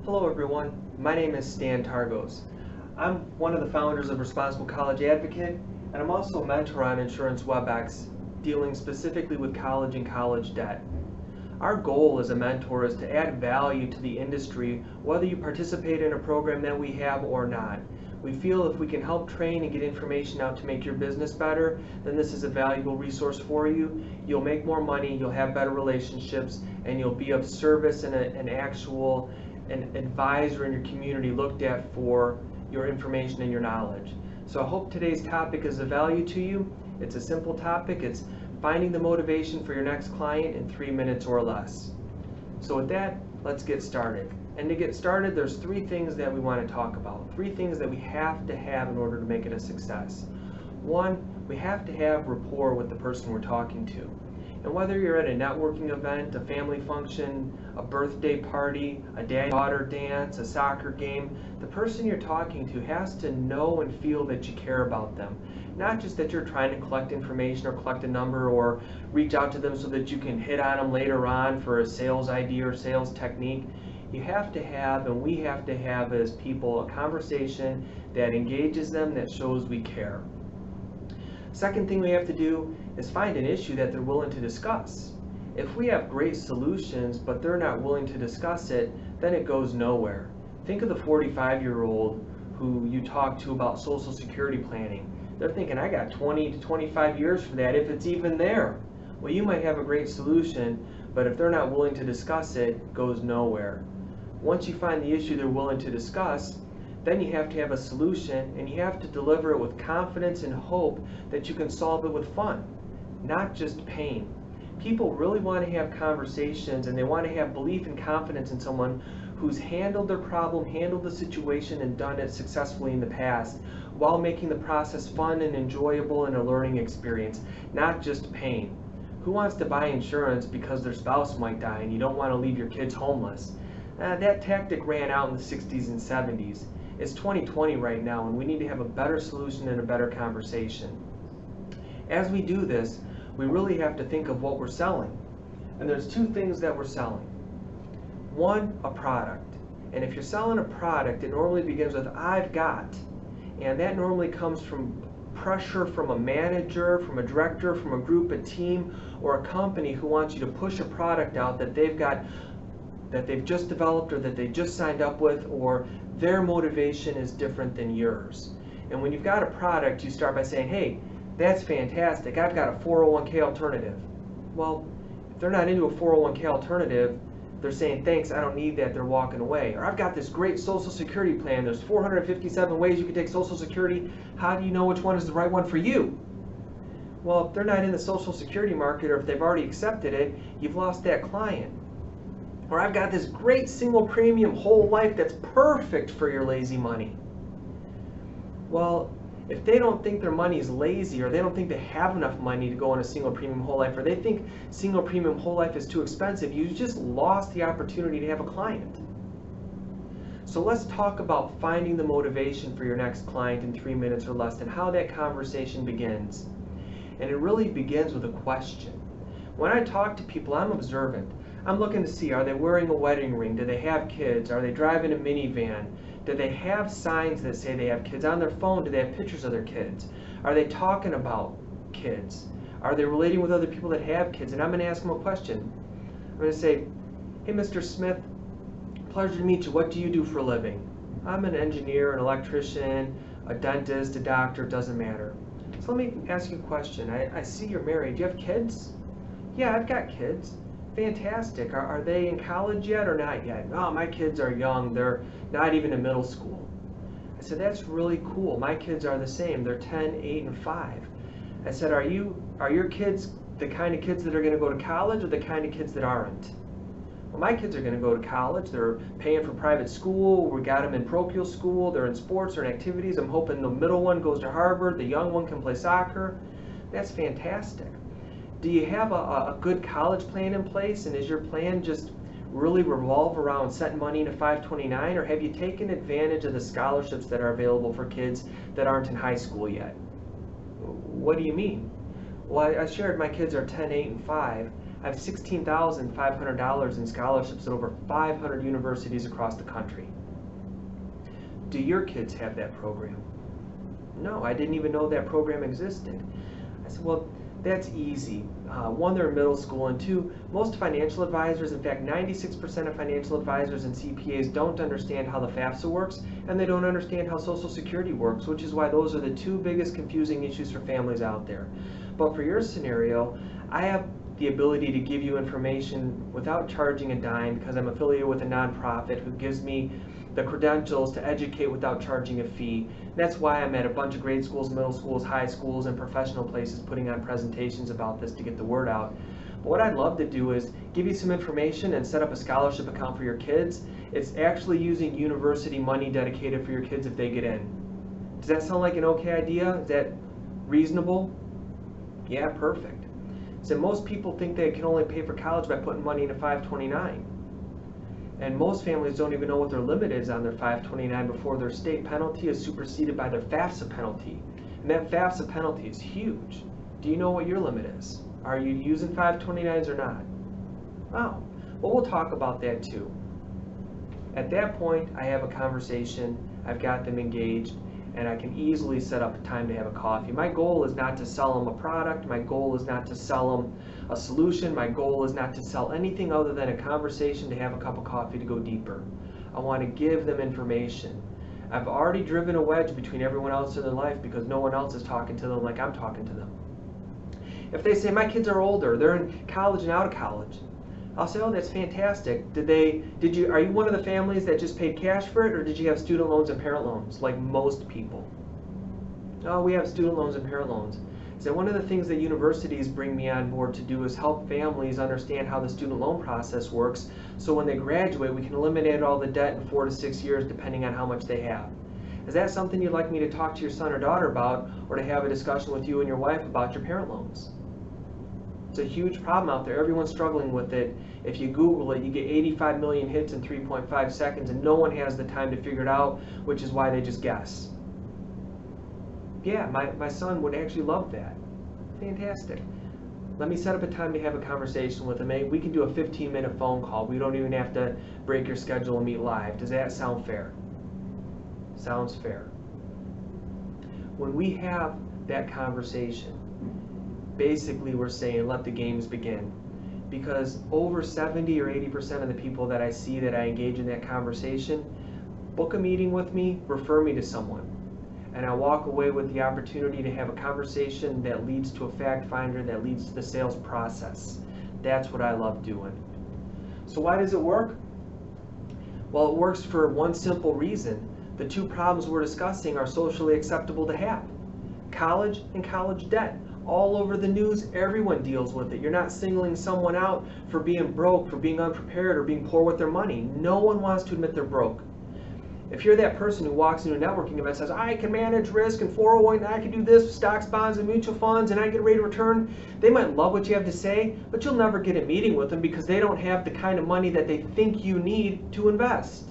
Hello everyone, my name is Stan Targos. I'm one of the founders of Responsible College Advocate, and I'm also a mentor on Insurance WebEx, dealing specifically with college and college debt. Our goal as a mentor is to add value to the industry, whether you participate in a program that we have or not. We feel if we can help train and get information out to make your business better, then this is a valuable resource for you. You'll make more money, you'll have better relationships, and you'll be of service and an advisor in your community looked at for your information and your knowledge. So I hope today's topic is of value to you. It's a simple topic. It's finding the motivation for your next client in 3 minutes or less. So with that, let's get started. And to get started, there's 3 things that we want to talk about. 3 things that we have to have in order to make it a success. 1, we have to have rapport with the person we're talking to. And whether you're at a networking event, a family function, a birthday party, a dad-daughter dance, a soccer game, the person you're talking to has to know and feel that you care about them. Not just that you're trying to collect information or collect a number or reach out to them so that you can hit on them later on for a sales idea or sales technique. You have to have, and we have to have as people, a conversation that engages them, that shows we care. Second thing we have to do is find an issue that they're willing to discuss. If we have great solutions but they're not willing to discuss it, then it goes nowhere. Think of the 45-year-old who you talk to about Social Security planning. They're thinking, I got 20 to 25 years for that, if it's even there. Well, you might have a great solution, but if they're not willing to discuss it, it goes nowhere. Once you find the issue they're willing to discuss, then you have to have a solution, and you have to deliver it with confidence and hope that you can solve it with fun, not just pain. People really want to have conversations, and they want to have belief and confidence in someone who's handled their problem, handled the situation, and done it successfully in the past, while making the process fun and enjoyable and a learning experience, not just pain. Who wants to buy insurance because their spouse might die and you don't want to leave your kids homeless? That tactic ran out in the 60s and 70s. It's 2020 right now, and we need to have a better solution and a better conversation. As we do this, we really have to think of what we're selling. And there's 2 things that we're selling. 1, a product. And if you're selling a product, it normally begins with I've got. And that normally comes from pressure from a manager, from a director, from a group, a team, or a company who wants you to push a product out that they've just developed or that they just signed up with, or their motivation is different than yours. And when you've got a product, you start by saying, hey, that's fantastic, I've got a 401k alternative. Well, if they're not into a 401k alternative, they're saying, thanks, I don't need that, they're walking away. Or I've got this great Social Security plan, there's 457 ways you can take Social Security, how do you know which one is the right one for you? Well, if they're not in the Social Security market, or if they've already accepted it, you've lost that client. Or I've got this great single premium whole life that's perfect for your lazy money. Well, if they don't think their money is lazy, or they don't think they have enough money to go on a single premium whole life, or they think single premium whole life is too expensive, you just lost the opportunity to have a client. So let's talk about finding the motivation for your next client in 3 minutes or less, and how that conversation begins. And it really begins with a question. When I talk to people, I'm observant. I'm looking to see, are they wearing a wedding ring? Do they have kids? Are they driving a minivan? Do they have signs that say they have kids? On their phone, do they have pictures of their kids? Are they talking about kids? Are they relating with other people that have kids? And I'm going to ask them a question. I'm going to say, hey, Mr. Smith, pleasure to meet you. What do you do for a living? I'm an engineer, an electrician, a dentist, a doctor, doesn't matter. So let me ask you a question. I see you're married. Do you have kids? Yeah, I've got kids. Fantastic. Are they in college yet or not yet? Oh, my kids are young. They're not even in middle school. I said, that's really cool. My kids are the same. They're 10, 8, and 5. I said, are your kids the kind of kids that are going to go to college, or the kind of kids that aren't? Well, my kids are going to go to college. They're paying for private school. We got them in parochial school. They're in sports or in activities. I'm hoping the middle one goes to Harvard. The young one can play soccer. That's fantastic. Do you have a good college plan in place, and is your plan just really revolve around setting money in a 529, or have you taken advantage of the scholarships that are available for kids that aren't in high school yet? What do you mean? Well, I shared my kids are 10, 8, and 5. I have $16,500 in scholarships at over 500 universities across the country. Do your kids have that program? No, I didn't even know that program existed. I said, well, that's easy. One, they're in middle school, and two, most financial advisors, in fact, 96% of financial advisors and CPAs don't understand how the FAFSA works, and they don't understand how Social Security works, which is why those are the two biggest confusing issues for families out there. But for your scenario, I have the ability to give you information without charging a dime because I'm affiliated with a nonprofit who gives me the credentials to educate without charging a fee. That's why I'm at a bunch of grade schools, middle schools, high schools, and professional places putting on presentations about this to get the word out. But what I'd love to do is give you some information and set up a scholarship account for your kids. It's actually using university money dedicated for your kids if they get in. Does that sound like an okay idea? Is that reasonable? Yeah, perfect. So most people think they can only pay for college by putting money into 529. And most families don't even know what their limit is on their 529 before their state penalty is superseded by their FAFSA penalty. And that FAFSA penalty is huge. Do you know what your limit is? Are you using 529s or not? Oh, well, we'll talk about that too. At that point, I have a conversation, I've got them engaged, and I can easily set up a time to have a coffee. My goal is not to sell them a product. My goal is not to sell them a solution. My goal is not to sell anything other than a conversation to have a cup of coffee to go deeper. I want to give them information. I've already driven a wedge between everyone else in their life because no one else is talking to them like I'm talking to them. If they say, my kids are older, they're in college and out of college, I'll say, oh, that's fantastic. Are you one of the families that just paid cash for it, or did you have student loans and parent loans, like most people? Oh, we have student loans and parent loans. So one of the things that universities bring me on board to do is help families understand how the student loan process works, so when they graduate, we can eliminate all the debt in 4 to 6 years, depending on how much they have. Is that something you'd like me to talk to your son or daughter about, or to have a discussion with you and your wife about your parent loans? It's a huge problem out there. Everyone's struggling with it. If you Google it, you get 85 million hits in 3.5 seconds, and no one has the time to figure it out, which is why they just guess. Yeah, my son would actually love that. Fantastic. Let me set up a time to have a conversation with him. We can do a 15-minute phone call. We don't even have to break your schedule and meet live. Does that sound fair? Sounds fair. When we have that conversation, basically we're saying let the games begin, because over 70 or 80% of the people that I see that I engage in that conversation book a meeting with me, refer me to someone, and I walk away with the opportunity to have a conversation that leads to a fact finder, that leads to the sales process. That's what I love doing. So why does it work? Well, it works for one simple reason. The two problems we're discussing are socially acceptable to have: college and college debt. All over the news, everyone deals with it. You're not singling someone out for being broke, for being unprepared, or being poor with their money. No one wants to admit they're broke. If you're that person who walks into a networking event and says, I can manage risk and 401, and I can do this with stocks, bonds, and mutual funds, and I get a rate of return, they might love what you have to say, but you'll never get a meeting with them because they don't have the kind of money that they think you need to invest.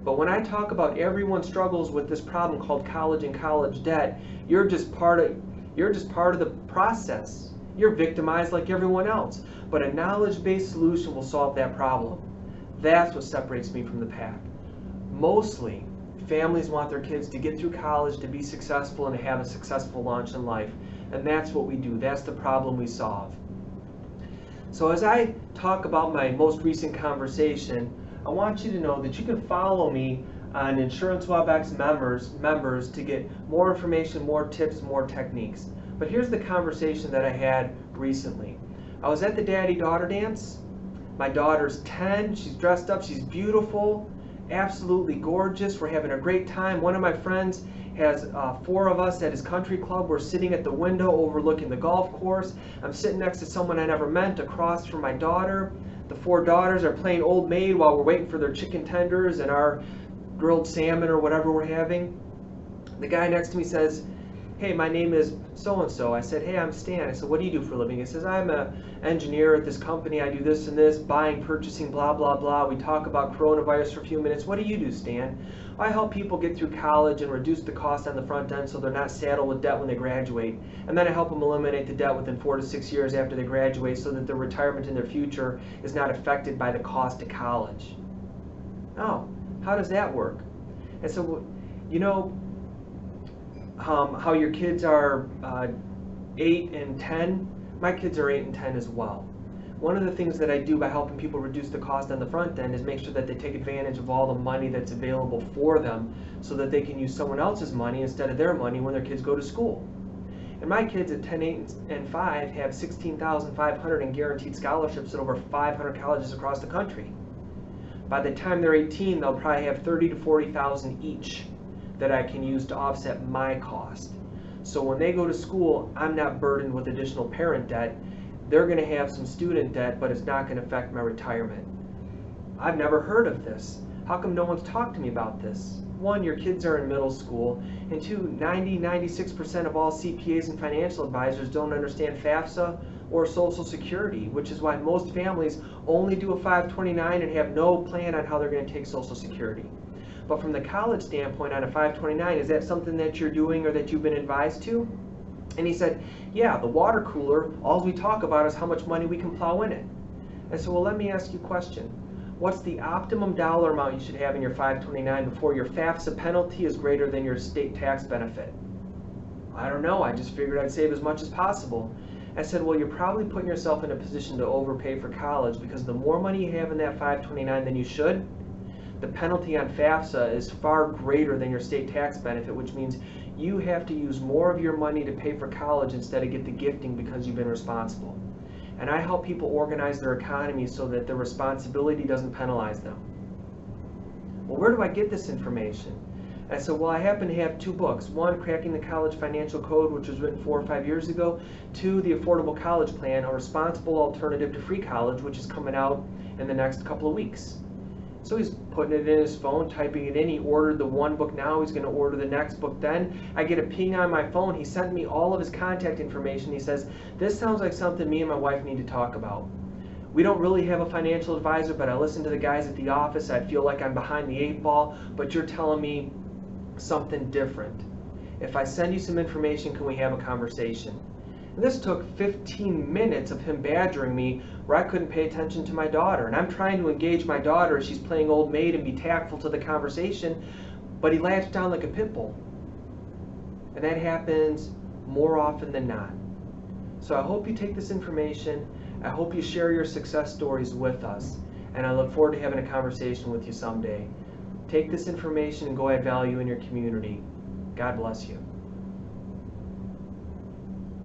But when I talk about everyone struggles with this problem called college and college debt, you're just part of the process. You're victimized like everyone else. But a knowledge-based solution will solve that problem. That's what separates me from the pack. Mostly, families want their kids to get through college, to be successful, and to have a successful launch in life. And that's what we do. That's the problem we solve. So as I talk about my most recent conversation, I want you to know that you can follow me on Insurance WebEx members to get more information, more tips, more techniques. But here's the conversation that I had recently. I was at the daddy-daughter dance. My daughter's 10, she's dressed up, she's beautiful, absolutely gorgeous. We're having a great time. One of my friends has 4 of us at his country club. We're sitting at the window overlooking the golf course. I'm sitting next to someone I never met across from my daughter. The 4 daughters are playing Old Maid while we're waiting for their chicken tenders and our grilled salmon or whatever we're having. The guy next to me says, hey, my name is so-and-so. I said, hey, I'm Stan. I said, what do you do for a living? He says, I'm an engineer at this company. I do this and this, buying, purchasing, blah, blah, blah. We talk about coronavirus for a few minutes. What do you do, Stan? I help people get through college and reduce the cost on the front end so they're not saddled with debt when they graduate. And then I help them eliminate the debt within 4 to 6 years after they graduate so that their retirement in their future is not affected by the cost of college. Oh, how does that work? And so, you know, how your kids are 8 and 10, my kids are 8 and 10 as well. One of the things that I do by helping people reduce the cost on the front end is make sure that they take advantage of all the money that's available for them so that they can use someone else's money instead of their money when their kids go to school. And my kids at 10, 8, and 5 have $16,500 in guaranteed scholarships at over 500 colleges across the country. By the time they're 18, they'll probably have $30,000 to $40,000 each that I can use to offset my cost. So when they go to school, I'm not burdened with additional parent debt. They're going to have some student debt, but it's not going to affect my retirement. I've never heard of this. How come no one's talked to me about this? One, your kids are in middle school, and two, 96% of all CPAs and financial advisors don't understand FAFSA or Social Security, which is why most families only do a 529 and have no plan on how they're going to take Social Security. But from the college standpoint on a 529, is that something that you're doing or that you've been advised to? And he said, yeah, the water cooler, all we talk about is how much money we can plow in it. And so, well, let me ask you a question. What's the optimum dollar amount you should have in your 529 before your FAFSA penalty is greater than your state tax benefit? I don't know, I just figured I'd save as much as possible. I said, well, you're probably putting yourself in a position to overpay for college because the more money you have in that 529 than you should, the penalty on FAFSA is far greater than your state tax benefit, which means you have to use more of your money to pay for college instead of get the gifting because you've been responsible. And I help people organize their economy so that their responsibility doesn't penalize them. Well, where do I get this information? I said, well, I happen to have 2 books. One, Cracking the College Financial Code, which was written 4 or 5 years ago. 2, The Affordable College Plan, a responsible alternative to free college, which is coming out in the next couple of weeks. So he's putting it in his phone, typing it in. He ordered the one book now. He's going to order the next book then. I get a ping on my phone. He sent me all of his contact information. He says, this sounds like something me and my wife need to talk about. We don't really have a financial advisor, but I listen to the guys at the office. I feel like I'm behind the 8 ball, but you're telling me something different. If I send you some information, can we have a conversation? And this took 15 minutes of him badgering me where I couldn't pay attention to my daughter. And I'm trying to engage my daughter as she's playing old maid and be tactful to the conversation, but he latched down like a pit bull. And that happens more often than not. So I hope you take this information. I hope you share your success stories with us. And I look forward to having a conversation with you someday. Take this information and go add value in your community. God bless you.